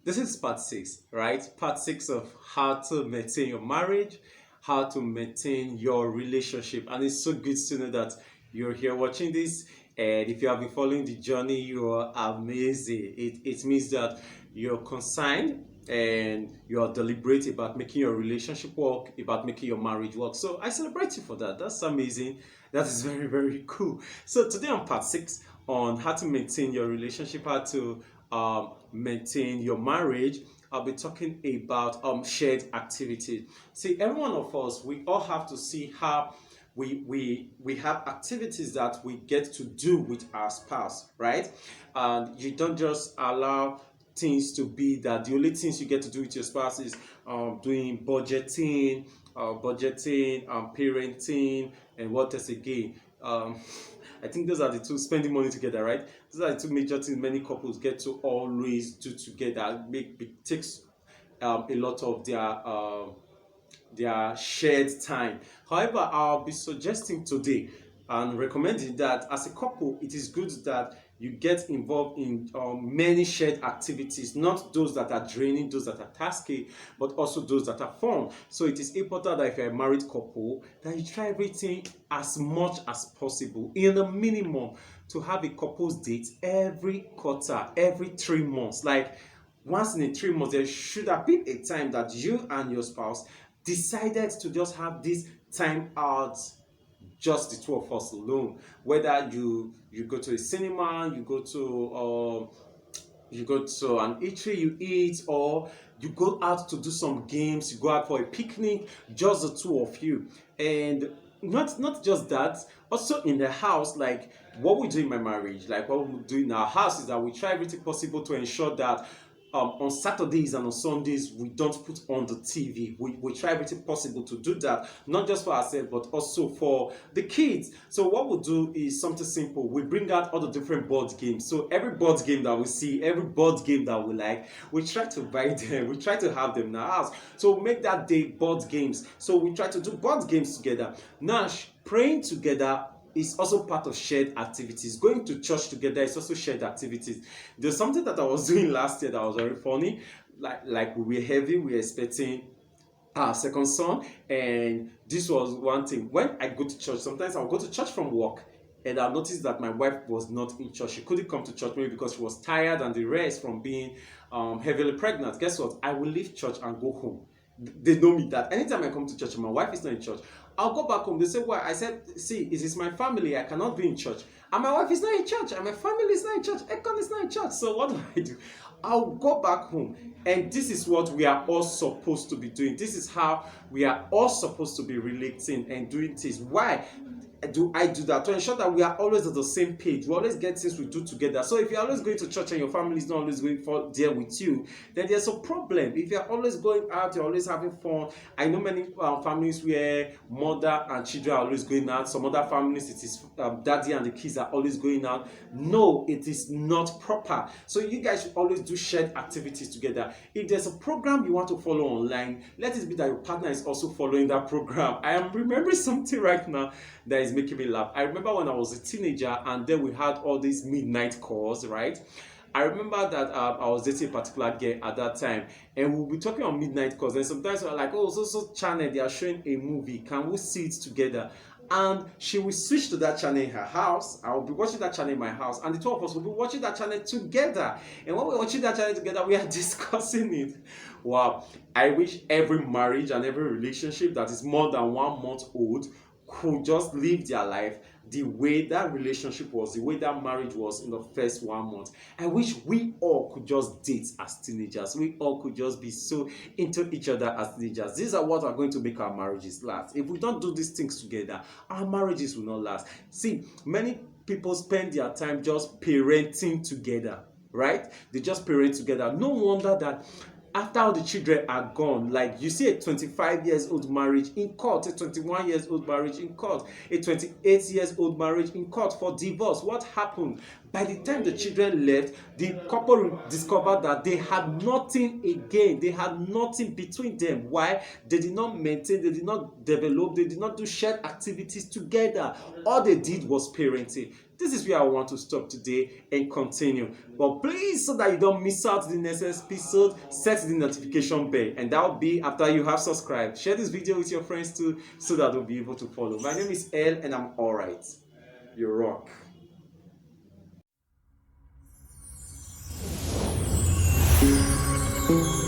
This is part six, right? Part six of how to maintain your marriage, how to maintain your relationship. And it's so good to know that you're here watching this. And if you have been following the journey, you are amazing. It means that you're concerned and you're deliberate about making your relationship work, about making your marriage work. So I celebrate you for that. That's amazing. That is very, very cool. So today on part six on how to maintain your relationship, how to maintain your marriage, I'll be talking about shared activities. See, every one of us, we all have to see how we have activities that we get to do with our spouse, right? And you don't just allow things to be that the only things you get to do with your spouse is doing budgeting, parenting, and what else again? I think those are the two, spending money together, right? Those are the two major things many couples get to always do together. Make it takes a lot of their shared time. However, I'll be suggesting today and recommending that as a couple, it is good that you get involved in many shared activities, not those that are draining, those that are tasky, but also those that are fun. So it is important that if you're a married couple, that you try everything as much as possible in a minimum to have a couples date every quarter, every 3 months. Like once in a 3 months, there should have been a time that you and your spouse decided to just have this time out, just the two of us alone. Whether you go to a cinema, you go to an eatery, you eat, or you go out to do some games, you go out for a picnic, just the two of you. And not just that, also in the house, like what we do in my marriage, like what we do in our house is that we try everything possible to ensure that on Saturdays and on Sundays, we don't put on the TV. We try everything possible to do that, not just for ourselves, but also for the kids. So what we do is something simple. We bring out all the different board games. So every board game that we see, every board game that we like, we try to buy them. We try to have them in our house. So make that day board games. So we try to do board games together. Now, praying together is also part of shared activities. Going to church together is also shared activities. There's something that I was doing last year that was very funny. Like we were heavy, we were expecting our second son, and this was one thing. When I go to church, sometimes I'll go to church from work, and I noticed that my wife was not in church. She couldn't come to church maybe because she was tired and the rest from being heavily pregnant. Guess what? I will leave church and go home. They know me that anytime I come to church and my wife is not in church, I'll go back home. They say, why? I said, see, it is my family. I cannot be in church. And my wife is not in church. And my family is not in church. Econ is not in church. So what do I do? I'll go back home. And this is what we are all supposed to be doing. This is how we are all supposed to be relating and doing things. Why do I do that? To ensure that we are always at the same page. We always get things we do together. So if you're always going to church and your family is not always going for there with you, then there's a problem. If you're always going out, you're always having fun. I know many families where mother and children are always going out. Some other families, it is daddy and the kids are always going out. No, it is not proper. So you guys should always do shared activities together. If there's a program you want to follow online, let it be that your partner is also following that program. I am remembering something right now that is making me laugh. I remember when I was a teenager and then we had all these midnight calls, right? I remember that I was dating a particular girl at that time, and we'll be talking on midnight calls. And sometimes we're like, oh, so channel, they are showing a movie. Can we see it together? And she will switch to that channel in her house. I will be watching that channel in my house, and the two of us will be watching that channel together. And when we're watching that channel together, we are discussing it. Wow. I wish every marriage and every relationship that is more than 1 month old could just live their life the way that relationship was, the way that marriage was in the first 1 month. I wish we all could just date as teenagers. We all could just be so into each other as teenagers. These are what are going to make our marriages last. If we don't do these things together, our marriages will not last. See, many people spend their time just parenting together, right? They just parent together. No wonder that after all the children are gone, like you see a 25 years old marriage in court, a 21 years old marriage in court, a 28 years old marriage in court for divorce. What happened? By the time the children left, the couple discovered that they had nothing again. They had nothing between them. Why? They did not maintain, they did not develop, they did not do shared activities together. All they did was parenting. This is where I want to stop today and continue. But please, so that you don't miss out the next episode, set the notification bell, and that will be after you have subscribed. Share this video with your friends too, so that they'll be able to follow. My name is El, and I'm alright. You rock. Thank you.